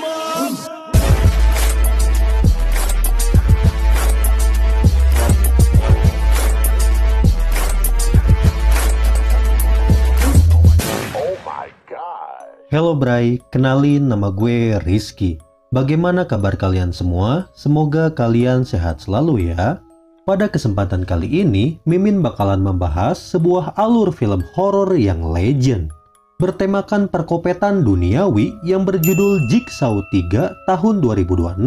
Halo Bray, kenalin nama gue Rizky. Bagaimana kabar kalian semua? Semoga kalian sehat selalu ya. Pada kesempatan kali ini, Mimin bakalan membahas sebuah alur film horor yang legend. Bertemakan perkopetan duniawi yang berjudul Jigsaw 3 tahun 2026.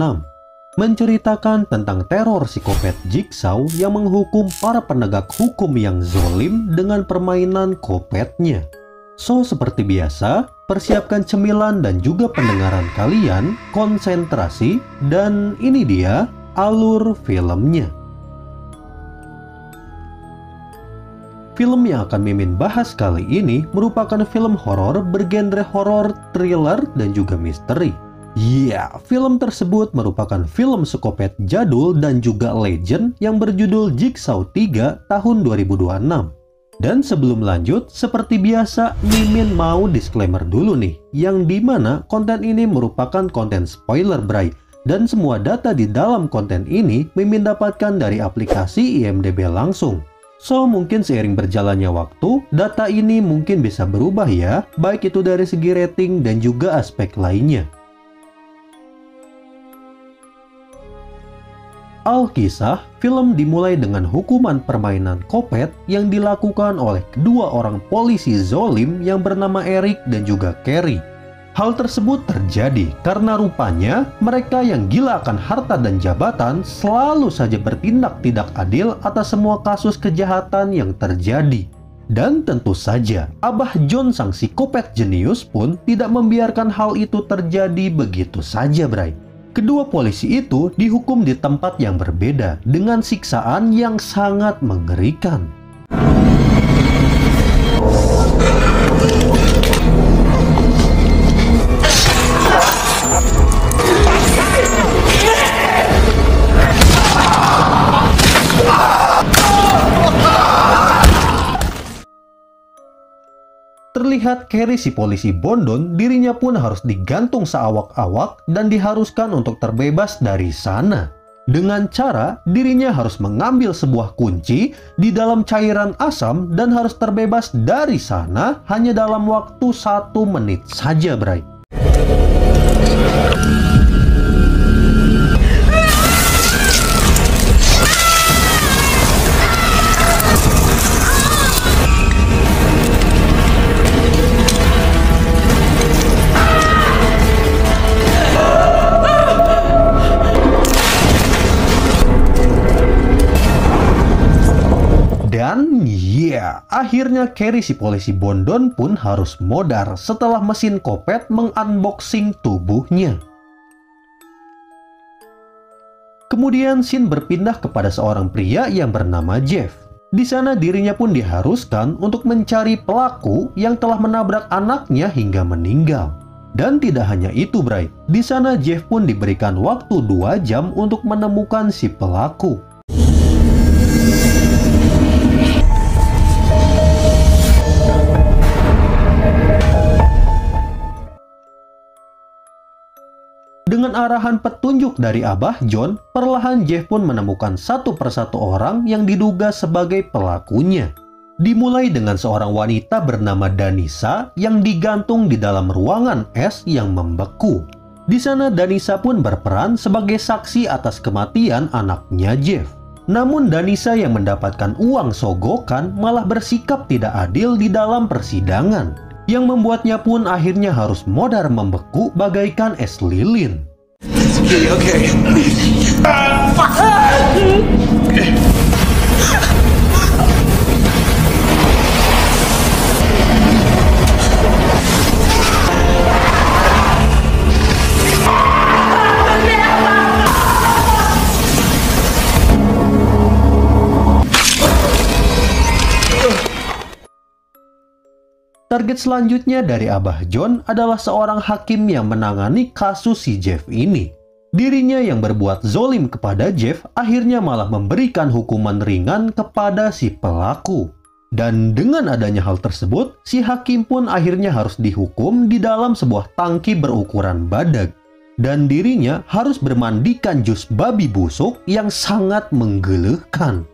Menceritakan tentang teror psikopat Jigsaw yang menghukum para penegak hukum yang zolim dengan permainan kopetnya. So, seperti biasa, persiapkan cemilan dan juga pendengaran kalian, konsentrasi, dan ini dia alur filmnya. Film yang akan Mimin bahas kali ini merupakan film horor bergenre horor, thriller, dan juga misteri. Film tersebut merupakan film psikopat jadul dan juga legend yang berjudul Jigsaw 3 tahun 2026. Dan sebelum lanjut, seperti biasa, Mimin mau disclaimer dulu nih, yang dimana konten ini merupakan konten spoiler Bray, dan semua data di dalam konten ini Mimin dapatkan dari aplikasi IMDb langsung. So, mungkin seiring berjalannya waktu, data ini mungkin bisa berubah ya, baik itu dari segi rating dan juga aspek lainnya. Alkisah, film dimulai dengan hukuman permainan kopet yang dilakukan oleh kedua orang polisi zolim yang bernama Eric dan juga Carrie. Hal tersebut terjadi karena rupanya mereka yang gila akan harta dan jabatan selalu saja bertindak tidak adil atas semua kasus kejahatan yang terjadi. Dan tentu saja, Abah John sang psikopat jenius pun tidak membiarkan hal itu terjadi begitu saja, Bray. Kedua polisi itu dihukum di tempat yang berbeda dengan siksaan yang sangat mengerikan. Terlihat Carrie si polisi Bondon, dirinya pun harus digantung seawak-awak dan diharuskan untuk terbebas dari sana. Dengan cara, dirinya harus mengambil sebuah kunci di dalam cairan asam dan harus terbebas dari sana hanya dalam waktu 1 menit saja, Bray. Dan akhirnya Carrie si polisi Bondon pun harus modar setelah mesin kopet mengunboxing tubuhnya. Kemudian scene berpindah kepada seorang pria yang bernama Jeff. Di sana dirinya pun diharuskan untuk mencari pelaku yang telah menabrak anaknya hingga meninggal. Dan tidak hanya itu, Bray. Di sana Jeff pun diberikan waktu 2 jam untuk menemukan si pelaku. Dengan arahan petunjuk dari Abah John, perlahan Jeff pun menemukan satu persatu orang yang diduga sebagai pelakunya. Dimulai dengan seorang wanita bernama Danisa yang digantung di dalam ruangan es yang membeku. Di sana Danisa pun berperan sebagai saksi atas kematian anaknya Jeff. Namun Danisa yang mendapatkan uang sogokan malah bersikap tidak adil di dalam persidangan, yang membuatnya pun akhirnya harus modar membeku bagaikan es lilin. Okay. Target selanjutnya dari Abah John adalah seorang hakim yang menangani kasus si Jeff ini. Dirinya yang berbuat zolim kepada Jeff akhirnya malah memberikan hukuman ringan kepada si pelaku. Dan dengan adanya hal tersebut, si hakim pun akhirnya harus dihukum di dalam sebuah tangki berukuran badak. dan dirinya harus bermandikan jus babi busuk yang sangat menggelegkan.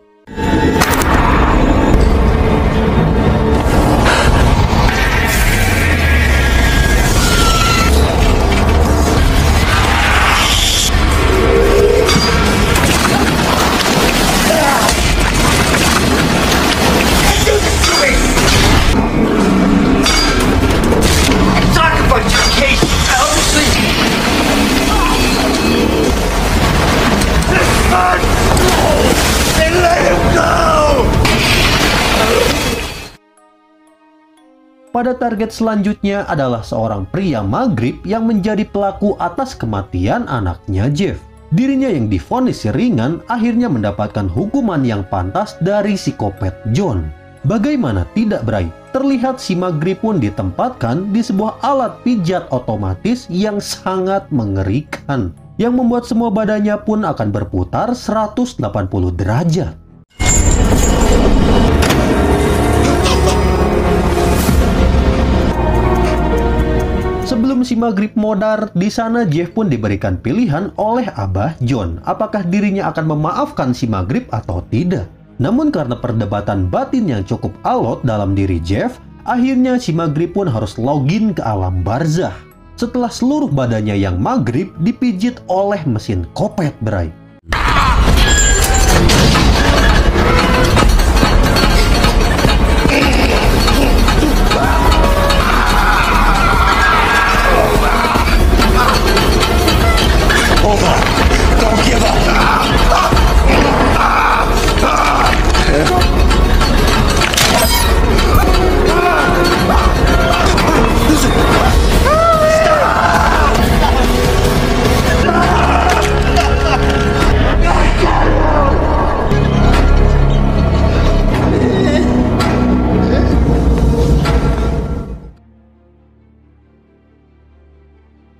Pada target selanjutnya adalah seorang pria Maghrib yang menjadi pelaku atas kematian anaknya Jeff. Dirinya yang divonis ringan akhirnya mendapatkan hukuman yang pantas dari psikopat John. Bagaimana tidak, Bray? Terlihat si Maghrib pun ditempatkan di sebuah alat pijat otomatis yang sangat mengerikan, yang membuat semua badannya pun akan berputar 180 derajat. Sebelum si Maghrib modar, di sana Jeff pun diberikan pilihan oleh Abah John, apakah dirinya akan memaafkan si Maghrib atau tidak. Namun karena perdebatan batin yang cukup alot dalam diri Jeff, akhirnya si Maghrib pun harus login ke alam barzah. Setelah seluruh badannya yang Maghrib dipijit oleh mesin kopet, Bray.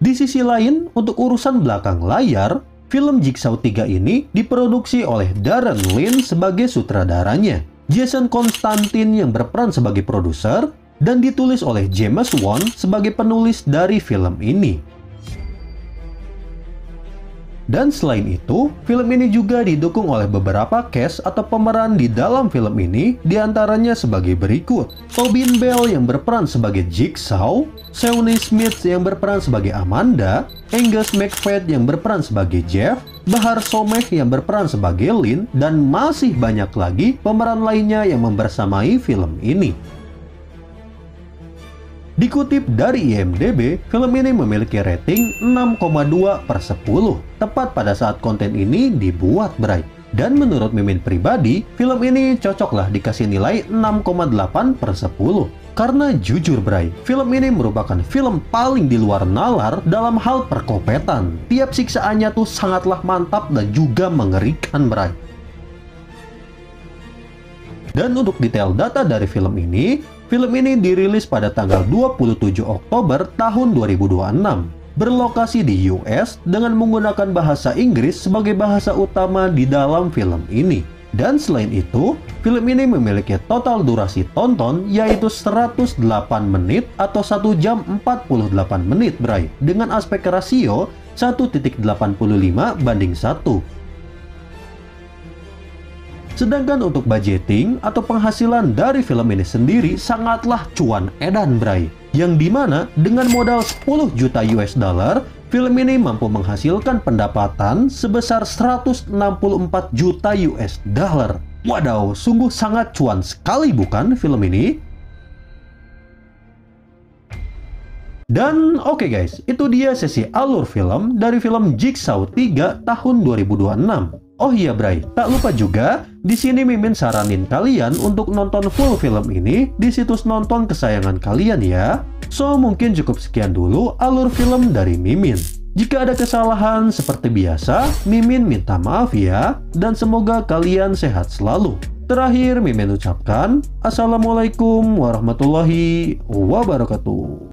Di sisi lain, untuk urusan belakang layar, film Jigsaw 3 ini diproduksi oleh Darren Lin sebagai sutradaranya, Jason Konstantin yang berperan sebagai produser, dan ditulis oleh James Wan sebagai penulis dari film ini. Dan selain itu, film ini juga didukung oleh beberapa cast atau pemeran di dalam film ini, diantaranya sebagai berikut. Tobin Bell yang berperan sebagai Jigsaw, Shawnee Smith yang berperan sebagai Amanda, Angus McFadden yang berperan sebagai Jeff, Bahar Someh yang berperan sebagai Lin, dan masih banyak lagi pemeran lainnya yang membersamai film ini. Dikutip dari IMDb, film ini memiliki rating 6,2/10, tepat pada saat konten ini dibuat, Bray. Dan menurut Mimin pribadi, film ini cocoklah dikasih nilai 6,8/10. Karena jujur, Bray, film ini merupakan film paling di luar nalar dalam hal perkopetan. Tiap siksaannya tuh sangatlah mantap dan juga mengerikan, Bray. Dan untuk detail data dari film ini dirilis pada tanggal 27 Oktober tahun 2026. Berlokasi di US dengan menggunakan bahasa Inggris sebagai bahasa utama di dalam film ini. Dan selain itu, film ini memiliki total durasi tonton yaitu 108 menit atau 1 jam 48 menit, Bray. Dengan aspek rasio 1.85/1. Sedangkan untuk budgeting atau penghasilan dari film ini sendiri sangatlah cuan edan, Bray. Yang dimana dengan modal 10 juta US dollar, film ini mampu menghasilkan pendapatan sebesar 164 juta US dollar. Wadaw, sungguh sangat cuan sekali bukan film ini? Dan oke guys, itu dia sesi alur film dari film Jigsaw 3 tahun 2026. Oh iya, Bray, tak lupa juga di sini Mimin saranin kalian untuk nonton full film ini di situs nonton kesayangan kalian ya. So mungkin cukup sekian dulu alur film dari Mimin. Jika ada kesalahan seperti biasa, Mimin minta maaf ya, dan semoga kalian sehat selalu. Terakhir Mimin ucapkan Assalamualaikum warahmatullahi wabarakatuh.